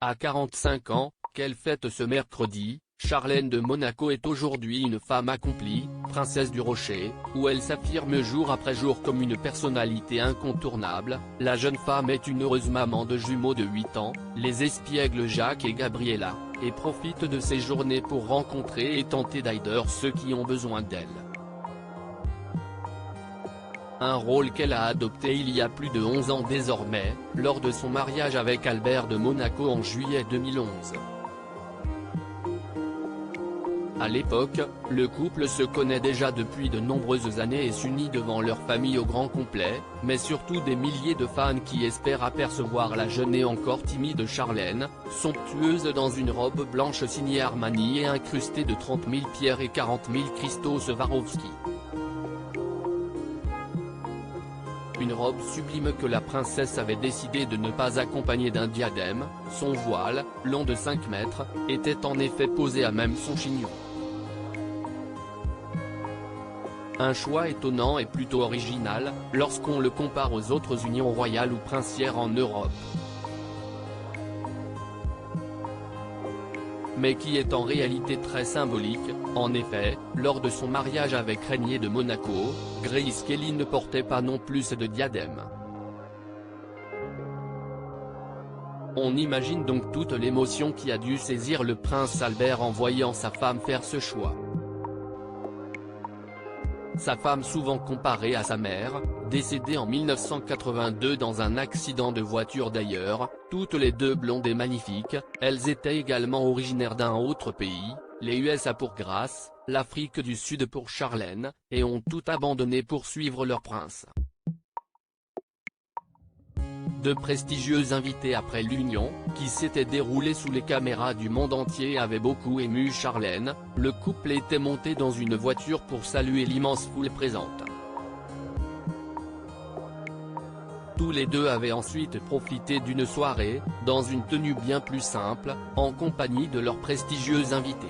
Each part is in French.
À 45 ans, qu'elle fête ce mercredi, Charlène de Monaco est aujourd'hui une femme accomplie, princesse du Rocher, où elle s'affirme jour après jour comme une personnalité incontournable. La jeune femme est une heureuse maman de jumeaux de 8 ans, les espiègles Jacques et Gabriella, et profite de ses journées pour rencontrer et tenter d'aider ceux qui ont besoin d'elle. Un rôle qu'elle a adopté il y a plus de 11 ans désormais, lors de son mariage avec Albert de Monaco en juillet 2011. À l'époque, le couple se connaît déjà depuis de nombreuses années et s'unit devant leur famille au grand complet, mais surtout des milliers de fans qui espèrent apercevoir la jeune et encore timide Charlène, somptueuse dans une robe blanche signée Armani et incrustée de 30 000 pierres et 40 000 cristaux Swarovski. Une robe sublime que la princesse avait décidé de ne pas accompagner d'un diadème. Son voile, long de 5 mètres, était en effet posé à même son chignon. Un choix étonnant et plutôt original, lorsqu'on le compare aux autres unions royales ou princières en Europe. Mais qui est en réalité très symbolique. En effet, lors de son mariage avec Régnier de Monaco, Grace Kelly ne portait pas non plus de diadème. On imagine donc toute l'émotion qui a dû saisir le prince Albert en voyant sa femme faire ce choix. Sa femme, souvent comparée à sa mère, décédée en 1982 dans un accident de voiture d'ailleurs, toutes les deux blondes et magnifiques, elles étaient également originaires d'un autre pays, les USA pour Grace, l'Afrique du Sud pour Charlène, et ont tout abandonné pour suivre leur prince. De prestigieux invités après l'union, qui s'était déroulée sous les caméras du monde entier, avaient beaucoup ému Charlène. Le couple était monté dans une voiture pour saluer l'immense foule présente. Tous les deux avaient ensuite profité d'une soirée, dans une tenue bien plus simple, en compagnie de leurs prestigieux invités.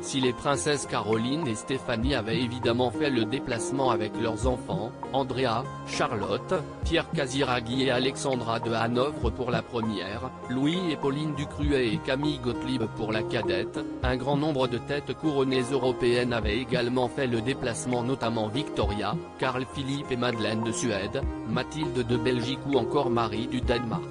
Si les princesses Caroline et Stéphanie avaient évidemment fait le déplacement avec leurs enfants, Andrea, Charlotte, Pierre Casiraghi et Alexandra de Hanovre pour la première, Louis et Pauline Ducruet et Camille Gottlieb pour la cadette, un grand nombre de têtes couronnées européennes avaient également fait le déplacement, notamment Victoria, Carl Philippe et Madeleine de Suède, Mathilde de Belgique ou encore Marie du Danemark.